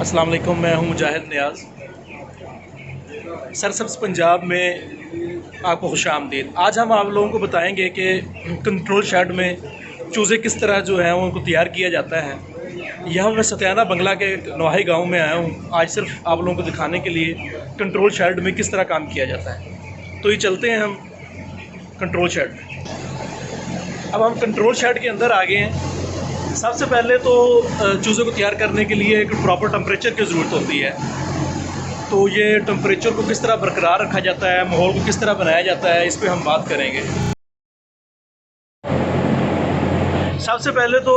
अस्सलाम वालेकुम, मैं हूं मुजाहिद नियाज़। सरसब्ज़ पंजाब में आपको खुशामदीद। आज हम आप लोगों को बताएंगे कि कंट्रोल शेड में चूज़े किस तरह जो है उनको तैयार किया जाता है। यहाँ मैं सत्याना बंगला के नवाही गांव में आया हूँ आज सिर्फ आप लोगों को दिखाने के लिए कंट्रोल शेड में किस तरह काम किया जाता है। तो ये चलते हैं हम कंट्रोल शेड में। अब हम कंट्रोल शेड के अंदर आ गए हैं। सबसे पहले तो चूज़े को तैयार करने के लिए एक प्रॉपर टेम्परेचर की ज़रूरत होती है। तो ये टेम्परेचर को किस तरह बरकरार रखा जाता है, माहौल को किस तरह बनाया जाता है, इस पर हम बात करेंगे। सबसे पहले तो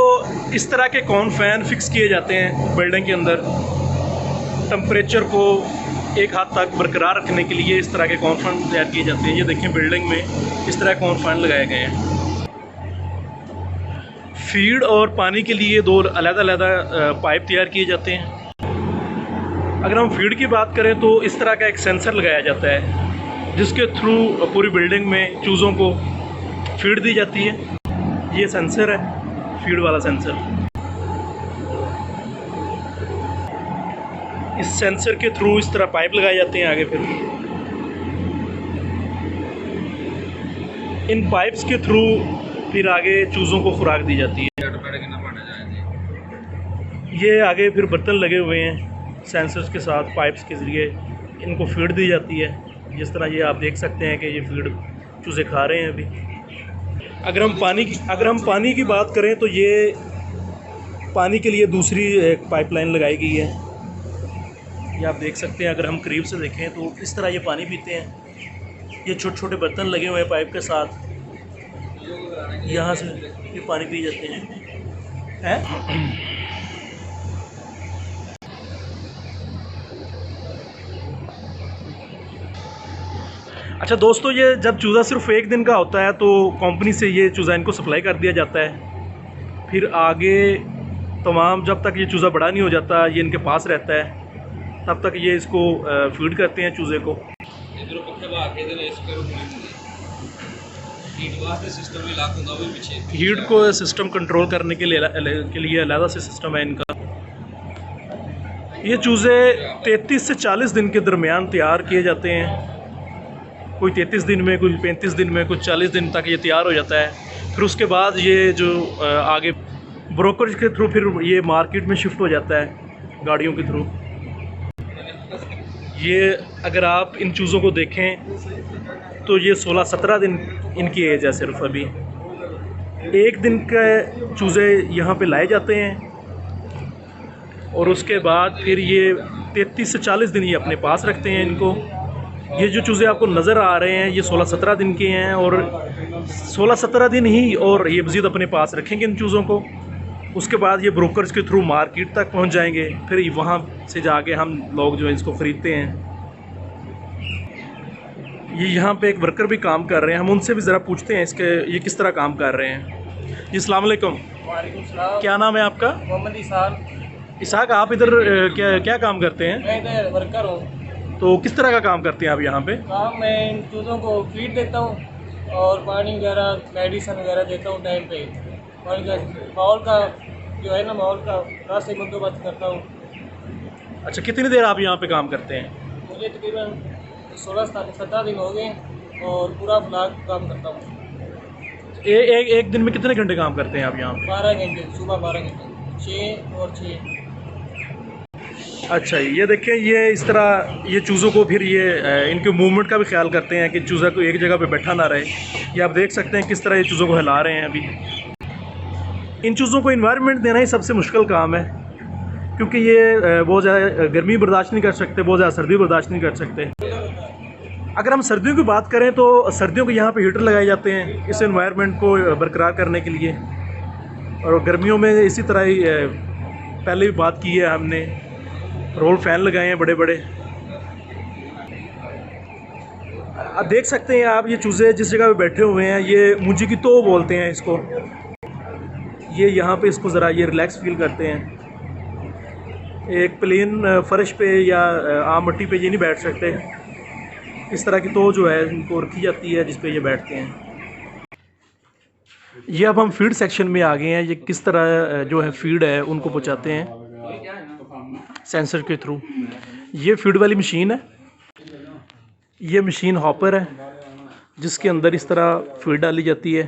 इस तरह के कॉन फैन फिक्स किए जाते हैं बिल्डिंग के अंदर। टेम्परेचर को एक हद तक बरकरार रखने के लिए इस तरह के कॉन फैन तैयार किए जाते हैं। ये देखें, बिल्डिंग में इस तरह कॉन फैन लगाए गए हैं। फीड और पानी के लिए दो अलग-अलग पाइप तैयार किए जाते हैं। अगर हम फीड की बात करें तो इस तरह का एक सेंसर लगाया जाता है जिसके थ्रू पूरी बिल्डिंग में चूज़ों को फीड दी जाती है। ये सेंसर है, फीड वाला सेंसर। इस सेंसर के थ्रू इस तरह पाइप लगाए जाते हैं आगे। फिर इन पाइप्स के थ्रू फिर आगे चूज़ों को खुराक दी जाती है। ये आगे फिर बर्तन लगे हुए हैं सेंसर्स के साथ, पाइप्स के ज़रिए इनको फीड दी जाती है। जिस तरह ये आप देख सकते हैं कि ये फीड चूज़े खा रहे हैं अभी। अगर हम पानी की बात करें तो ये पानी के लिए दूसरी एक पाइपलाइन लगाई गई है। ये आप देख सकते हैं। अगर हम करीब से देखें तो इस तरह ये पानी पीते हैं। ये छोटे छोटे बर्तन लगे हुए हैं पाइप के साथ, यहाँ से ये पानी पी जाते हैं। अच्छा दोस्तों, ये जब चूज़ा सिर्फ एक दिन का होता है तो कंपनी से ये चूज़ा इनको सप्लाई कर दिया जाता है। फिर आगे तमाम जब तक ये चूज़ा बड़ा नहीं हो जाता, ये इनके पास रहता है, तब तक ये इसको फीड करते हैं चूज़े को। हीट को सिस्टम कंट्रोल करने के लिए अलग से सिस्टम है इनका। ये चूज़े 33 से 40 दिन के दरमियान तैयार किए जाते हैं। कोई 33 दिन में, कोई 35 दिन में, कुछ 40 दिन तक ये तैयार हो जाता है। फिर उसके बाद ये जो आगे ब्रोकर के थ्रू फिर ये मार्केट में शिफ्ट हो जाता है गाड़ियों के थ्रू। ये अगर आप इन चूज़ों को देखें तो ये 16-17 दिन इनकी एज है सिर्फ अभी। एक दिन के चूज़े यहाँ पे लाए जाते हैं और उसके बाद फिर ये 33 से 40 दिन ये अपने पास रखते हैं इनको। ये जो चूज़े आपको नज़र आ रहे हैं ये 16-17 दिन के हैं और 16-17 दिन ही और ये मज़ीद अपने पास रखेंगे इन चूज़ों को। उसके बाद ये ब्रोकर्स के थ्रू मार्केट तक पहुंच जाएंगे। फिर वहाँ से जाके हम लोग जो है इसको ख़रीदते हैं। ये यहाँ पे एक वर्कर भी काम कर रहे हैं, हम उनसे भी ज़रा पूछते हैं इसके ये किस तरह काम कर रहे हैं। जी अस्सलाम वालेकुम। वालेकुम सलाम। क्या नाम है आपका? मोहम्मद इसाक। आप इधर क्या काम करते हैं? मैं इधर वर्कर हूँ। तो किस तरह का काम करते हैं आप यहाँ पे? काम मैं इन चूज़ों को फीड देता हूँ और पानी वगैरह, मेडिसिन वगैरह देता हूँ टाइम पे। और माहौल का जो है ना, माहौल का रास्ते बंदोबस्त करता हूँ। अच्छा, कितनी देर आप यहाँ पे काम करते हैं? मुझे तकरीबन 16-17 दिन हो गए और पूरा ब्लॉक काम करता हूँ। एक दिन में कितने घंटे काम करते हैं आप यहाँ पे? 12 घंटे, सुबह 12 घंटे, 6 और 6। अच्छा, ये देखें, ये इस तरह ये चूज़ों को फिर ये इनके मूवमेंट का भी ख्याल करते हैं कि चूज़ा को एक जगह पे बैठा ना रहे। ये आप देख सकते हैं किस तरह ये चूज़ों को हिला रहे हैं अभी। इन चूज़ों को इन्वायरमेंट देना ही सबसे मुश्किल काम है, क्योंकि ये बहुत ज़्यादा गर्मी बर्दाश्त नहीं कर सकते, बहुत ज़्यादा सर्दी बर्दाश्त नहीं कर सकते। अगर हम सर्दियों की बात करें तो सर्दियों के यहाँ पे हीटर लगाए जाते हैं इस एनवायरनमेंट को बरकरार करने के लिए। और गर्मियों में इसी तरह ही पहले भी बात की है हमने, रोल फैन लगाए हैं बड़े बड़े। आप देख सकते हैं आप, ये चूज़े जिस जगह पे बैठे हुए हैं ये मुंजी की तो बोलते हैं इसको। ये यहाँ पे इसको ज़रा ये रिलैक्स फील करते हैं। एक प्लेन फर्श पे या आम मिट्टी पे ये नहीं बैठ सकते। इस तरह की तो जो है इनको रखी जाती है जिस पे ये बैठते हैं। ये अब हम फीड सेक्शन में आ गए हैं। ये किस तरह जो है फीड है उनको पहुँचाते हैं। सेंसर के थ्रू। ये फीड वाली मशीन है, ये मशीन हॉपर है जिसके अंदर इस तरह फीड डाली जाती है।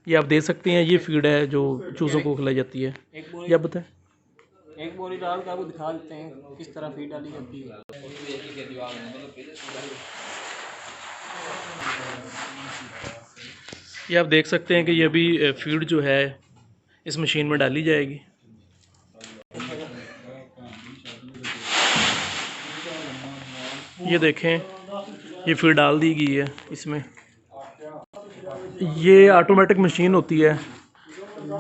ये आप देख सकते हैं, ये फीड है जो चूज़ों को खिलाई जाती है। ये आप बताएं। एक बोरी डाल कर आपको दिखा देते हैं किस तरह फीड डाली जाती है। ये आप देख सकते हैं कि ये अभी फीड जो है इस मशीन में डाली जाएगी। ये देखें, ये फीड डाल दी गई है इसमें। ये ऑटोमेटिक मशीन होती है,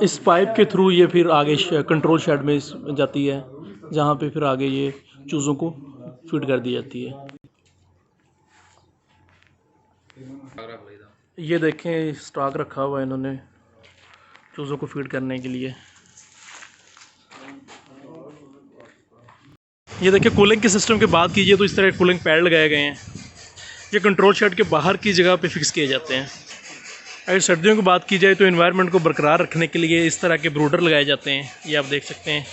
इस पाइप के थ्रू ये फिर आगे कंट्रोल शेड में जाती है, जहाँ पे फिर आगे ये चूज़ों को फीड कर दी जाती है। ये देखें, स्टॉक रखा हुआ है इन्होंने चूज़ों को फीड करने के लिए। ये देखिए, कूलिंग के सिस्टम की बात कीजिए तो इस तरह कूलिंग पैड लगाए गए हैं। ये कंट्रोल शेड के बाहर की जगह पे फिक्स किए जाते हैं। अगर सर्दियों की बात की जाए तो एनवायरनमेंट को बरकरार रखने के लिए इस तरह के ब्रूडर लगाए जाते हैं। ये आप देख सकते हैं।